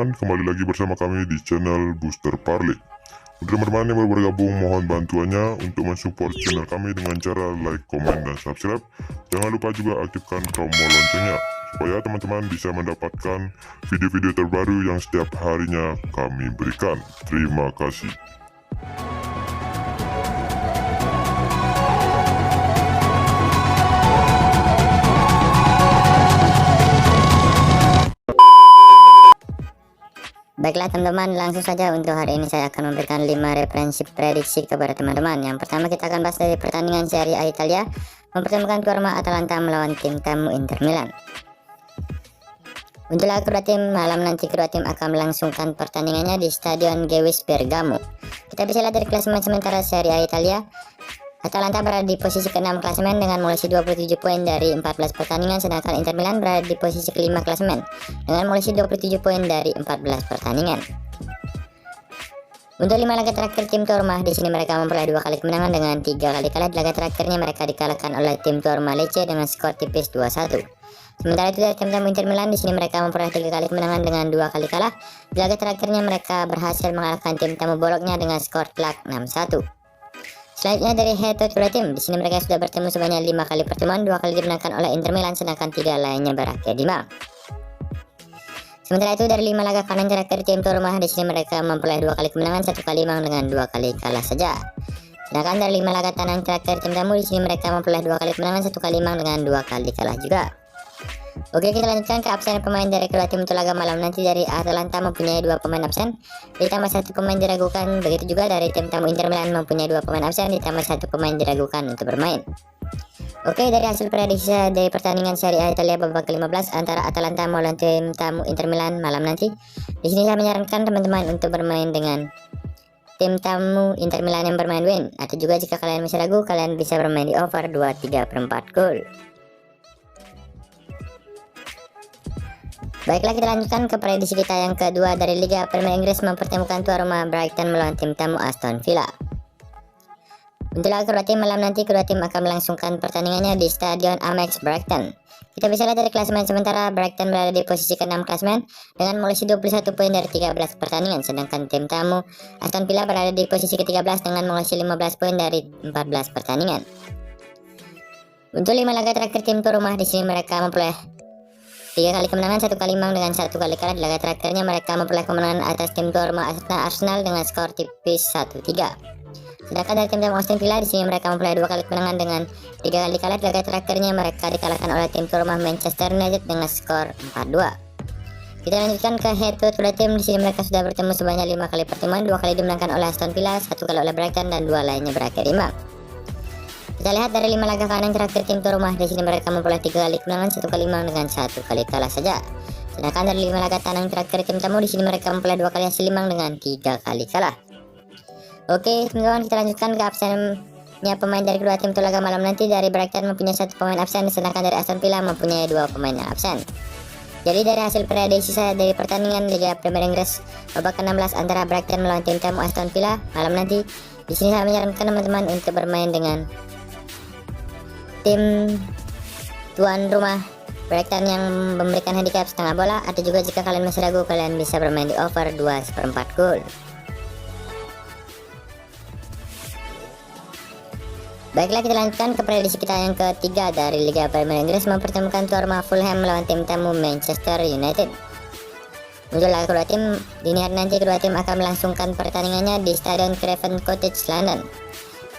teman-teman, kembali lagi bersama kami di channel Booster Parley. Untuk teman-teman yang baru bergabung, mohon bantuannya untuk mensupport channel kami dengan cara like, komen, dan subscribe. Jangan lupa juga aktifkan tombol loncengnya, supaya teman-teman bisa mendapatkan video-video terbaru yang setiap harinya kami berikan. Terima kasih. Baiklah teman-teman, langsung saja untuk hari ini saya akan memberikan 5 referensi prediksi kepada teman-teman. Yang pertama kita akan bahas dari pertandingan Serie A Italia, mempertemukan tuan rumah Atalanta melawan tim tamu Inter Milan. Untuk laga kedua tim, malam nanti kedua tim akan melangsungkan pertandingannya di Stadion Gewiss Bergamo. Kita bisa lihat dari klasemen sementara Serie A Italia, Atalanta berada di posisi ke-6 klasemen dengan mengoleksi 27 poin dari 14 pertandingan, sedangkan Inter Milan berada di posisi ke-5 klasemen dengan mengoleksi 27 poin dari 14 pertandingan. Untuk 5 laga terakhir tim tuan rumah, di sini mereka memperoleh 2 kali kemenangan dengan 3 kali kalah. Di laga terakhirnya mereka dikalahkan oleh tim tuan rumah Lecce dengan skor tipis 2-1. Sementara itu dari tim tamu Inter Milan, di sini mereka memperoleh 3 kali kemenangan dengan 2 kali kalah. Di laga terakhirnya mereka berhasil mengalahkan tim tamu Bologna dengan skor telak 6-1. Selanjutnya dari head to head tim, di sini mereka sudah bertemu sebanyak 5 kali pertemuan, 2 kali dimenangkan oleh Inter Milan, sedangkan 3 lainnya berakhir imbang. Sementara itu dari 5 laga kanan terakhir tim tuan rumah, di sini mereka memperoleh 2 kali kemenangan, 1 kali imbang dengan 2 kali kalah saja. Sedangkan dari 5 laga tandang terakhir tim tamu, di sini mereka memperoleh 2 kali kemenangan, 1 kali imbang dengan 2 kali kalah juga. Oke, kita lanjutkan ke absen pemain dari kedua tim untuk laga malam nanti. Dari Atalanta mempunyai 2 pemain absen, ditambah 1 pemain diragukan. Begitu juga dari tim tamu Inter Milan mempunyai 2 pemain absen, ditambah 1 pemain diragukan untuk bermain. Oke, dari hasil prediksi dari pertandingan Serie A Italia babak ke-15 antara Atalanta melawan tim tamu Inter Milan malam nanti, di sini saya menyarankan teman-teman untuk bermain dengan tim tamu Inter Milan yang bermain win. Atau juga jika kalian masih ragu, kalian bisa bermain di over 2/3/4 gol. Baiklah, kita lanjutkan ke prediksi kita yang kedua dari Liga Premier Inggris, mempertemukan tuan rumah Brighton melawan tim tamu Aston Villa. Untuk laga kedua tim malam nanti, kedua tim akan melangsungkan pertandingannya di Stadion Amex Brighton. Kita bisa lihat dari klasemen sementara, Brighton berada di posisi ke-6 klasemen dengan mengoleksi 21 poin dari 13 pertandingan, sedangkan tim tamu Aston Villa berada di posisi ke-13 dengan mengoleksi 15 poin dari 14 pertandingan. Untuk 5 laga terakhir tim tuan rumah, di sini mereka memperoleh 3 kali kemenangan, 1 kali imbang dengan 1 kali kalah. Di laga terakhirnya mereka memperoleh kemenangan atas tim tuan rumah Arsenal dengan skor tipis 1-3. Sedangkan dari tim tamu Aston Villa, di sini mereka memperoleh 2 kali kemenangan dengan 3 kali kalah. Di laga terakhirnya mereka dikalahkan oleh tim tuan rumah Manchester United dengan skor 4-2. Kita lanjutkan ke head to head tim. Di sini mereka sudah bertemu sebanyak 5 kali pertemuan, 2 kali dimenangkan oleh Aston Villa, 1 kali oleh Brighton, dan 2 lainnya berakhir imbang. Kita lihat dari 5 laga kanan terakhir tim tuan rumah, di sini mereka memperoleh 3 kali kemenangan, 1 kali imbang dengan 1 kali kalah saja. Sedangkan dari 5 laga tandang terakhir tim tamu, di sini mereka memperoleh 2 kali hasil imbang dengan 3 kali kalah. Oke teman-teman, kita lanjutkan ke absennya pemain dari kedua tim untuk laga malam nanti. Dari Brighton mempunyai 1 pemain absen, sedangkan dari Aston Villa mempunyai 2 pemain absen. Jadi dari hasil prediksi saya dari pertandingan Liga Premier Inggris babak ke-16 antara Brighton melawan tim tamu Aston Villa malam nanti, di sini saya menyarankan teman-teman untuk bermain dengan tim tuan rumah Brighton yang memberikan handicap setengah bola. Atau juga jika kalian masih ragu, kalian bisa bermain di over 2/4 gol. Baiklah, kita lanjutkan ke prediksi kita yang ketiga dari Liga Premier Inggris, mempertemukan tuan rumah Fulham melawan tim tamu Manchester United. Untuk laga kedua tim, dini hari nanti kedua tim akan melangsungkan pertandingannya di Stadion Craven Cottage, London.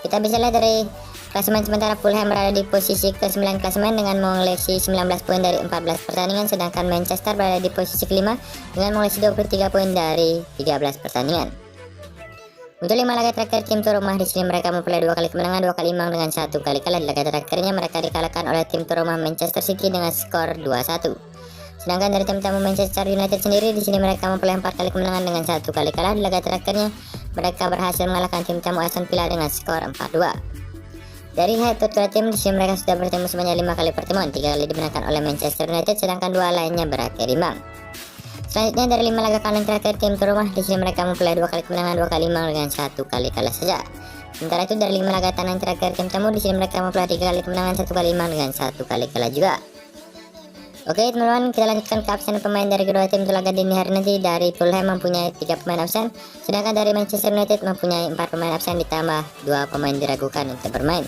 Kita bisa lihat dari klasemen sementara, Fulham berada di posisi ke-9 klasemen dengan mengoleksi 19 poin dari 14 pertandingan, sedangkan Manchester berada di posisi ke-5 dengan mengoleksi 23 poin dari 13 pertandingan. Untuk 5 laga terakhir tim tuan rumah, di sini mereka memperoleh 2 kali kemenangan, 2 kali imbang dengan 1 kali kalah. Di laga terakhirnya mereka dikalahkan oleh tim tuan rumah Manchester City dengan skor 2-1. Sedangkan dari tim tamu Manchester United sendiri, di sini mereka memperoleh 4 kali kemenangan dengan 1 kali kalah. Di laga terakhirnya mereka berhasil mengalahkan tim tamu Aston Villa dengan skor 4-2. Dari head to head tim, di sini mereka sudah bertemu sebanyak 5 kali pertemuan, 3 kali dimenangkan oleh Manchester United, sedangkan 2 lainnya berakhir imbang. Selanjutnya dari 5 laga kanan terakhir tim tuan rumah, di sini mereka memperoleh 2 kali kemenangan, 2 kali imbang dengan 1 kali kalah saja. Sementara itu dari 5 laga tandang terakhir tim tamu, di sini mereka memperoleh 3 kali kemenangan, 1 kali imbang dengan 1 kali kalah juga. Oke teman-teman, kita lanjutkan ke absen pemain dari kedua tim untuk laga dini hari nanti. Dari Fulham mempunyai 3 pemain absen, sedangkan dari Manchester United mempunyai 4 pemain absen ditambah 2 pemain diragukan untuk bermain.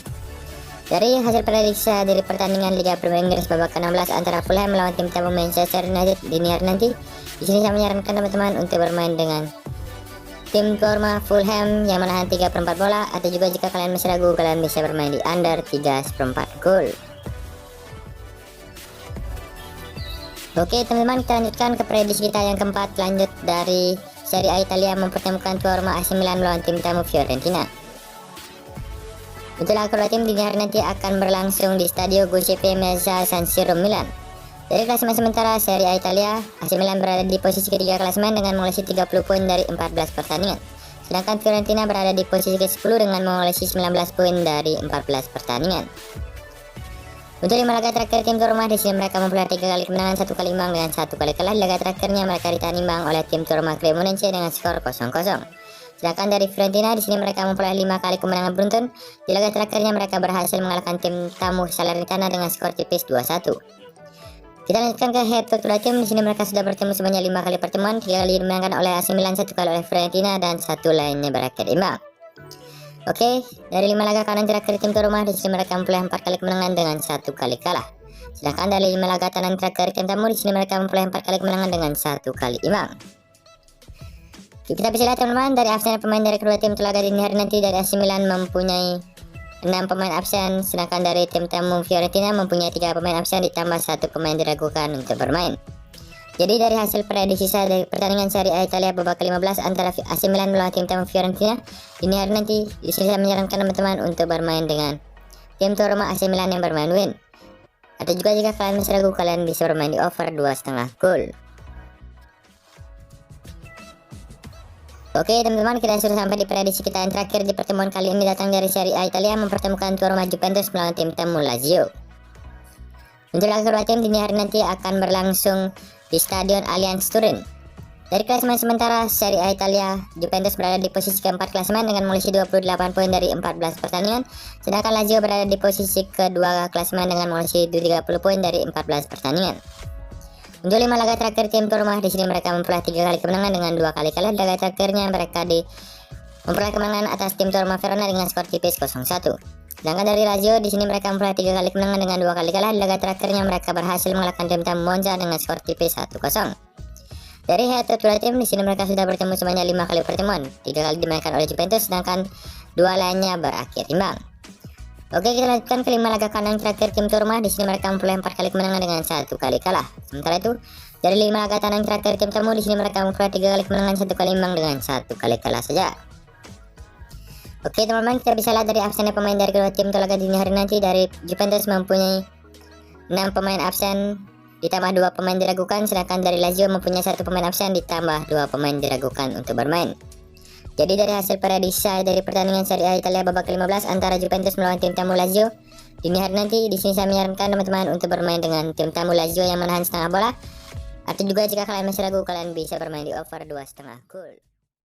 Dari hasil prediksi dari pertandingan Liga Premier Inggris babak ke-16 antara Fulham melawan tim tamu Manchester United dini hari nanti, di sini saya menyarankan teman-teman untuk bermain dengan tim Korma Fulham yang menahan 3/4 bola, atau juga jika kalian masih ragu, kalian bisa bermain di under 3/4 gol. Oke teman-teman, kita lanjutkan ke prediksi kita yang keempat. Lanjut dari Serie A Italia mempertemukan tuan rumah AC Milan melawan tim tamu Fiorentina. Untuk laga kedua tim dini hari nanti akan berlangsung di Stadio Giuseppe Meazza San Siro Milan. Dari klasemen sementara Serie A Italia, AC Milan berada di posisi ketiga klasemen dengan mengoleksi 30 poin dari 14 pertandingan. Sedangkan Fiorentina berada di posisi ke-10 dengan mengoleksi 19 poin dari 14 pertandingan. Untuk 5 laga terakhir tim tuan rumah, di sini mereka memperoleh 3 kali kemenangan, 1 kali imbang dengan 1 kali kalah. Di laga terakhirnya mereka ditahan imbang oleh tim tuan rumah Cremonese dengan skor 0-0. Sedangkan dari Fiorentina, di sini mereka memperoleh 5 kali kemenangan beruntun. Di laga terakhirnya mereka berhasil mengalahkan tim tamu Salernitana dengan skor tipis 2-1. Kita lanjutkan ke head to kedua tim. Di sini mereka sudah bertemu sebanyak 5 kali pertemuan, 3 kali dimenangkan oleh AC Milan, 1 kali oleh Fiorentina, dan 1 lainnya berakhir imbang. Oke, dari 5 laga kanan terakhir tim tuan rumah, di sini mereka memperoleh 4 kali kemenangan dengan 1 kali kalah. Sedangkan dari 5 laga kanan terakhir tim tamu, di sini mereka memperoleh 4 kali kemenangan dengan 1 kali imbang. Kita bisa lihat teman-teman, dari absen pemain dari kedua tim untuk laga dini hari nanti. Dari AC Milan mempunyai 6 pemain absen, sedangkan dari tim tamu Fiorentina mempunyai 3 pemain absen ditambah 1 pemain diragukan untuk bermain. Jadi dari hasil prediksi saya dari pertandingan Serie A Italia babak ke-15 antara AC Milan melawan tim tamu Fiorentina dini hari nanti, di sini saya menyarankan teman-teman untuk bermain dengan tim tuan rumah AC Milan yang bermain win. Atau juga jika kalian masih ragu, kalian bisa bermain di over 2,5 gol. Oke teman-teman, kita sudah sampai di prediksi kita yang terakhir di pertemuan kali ini, datang dari Serie A Italia mempertemukan tuan rumah Juventus melawan tim tamu Lazio. Untuk laga kedua tim dini hari nanti akan berlangsung di Stadion Allianz Turin. Dari klasemen sementara Serie A Italia, Juventus berada di posisi keempat klasemen dengan mengoleksi 28 poin dari 14 pertandingan, sedangkan Lazio berada di posisi kedua klasemen dengan mengoleksi 30 poin dari 14 pertandingan. Untuk 5 laga terakhir tim tuan rumah, di sini mereka memperoleh 3 kali kemenangan dengan 2 kali kalah. Di laga terakhirnya mereka memperoleh kemenangan atas tim tuan rumah Verona dengan skor tipis 0-1. Sedangkan dari Lazio, di sini mereka memperoleh 3 kali kemenangan dengan 2 kali kalah. Di laga terakhirnya mereka berhasil mengalahkan tim tamu Monza dengan skor tipis 1-0. Dari head to kedua tim, di sini mereka sudah bertemu sebanyak 5 kali pertemuan, 3 kali dimainkan oleh Juventus, sedangkan 2 lainnya berakhir imbang. Oke, kita lanjutkan ke 5 laga kandang terakhir tim tuan rumah. Di sini mereka memperoleh 4 kali kemenangan dengan 1 kali kalah. Sementara itu, dari 5 laga kandang terakhir tim tamu, di sini mereka memperoleh 3 kali kemenangan, 1 kali imbang dengan 1 kali kalah saja. Oke teman-teman, kita bisa lihat dari absennya pemain dari kedua tim untuk laga dini hari nanti. Dari Juventus mempunyai 6 pemain absen ditambah 2 pemain diragukan, sedangkan dari Lazio mempunyai 1 pemain absen ditambah 2 pemain diragukan untuk bermain. Jadi dari hasil prediksi dari pertandingan Serie A Italia babak ke-15 antara Juventus melawan tim tamu Lazio dini hari nanti, di sini saya menyarankan teman-teman untuk bermain dengan tim tamu Lazio yang menahan setengah bola. Atau juga jika kalian masih ragu, kalian bisa bermain di over 2,5 gol.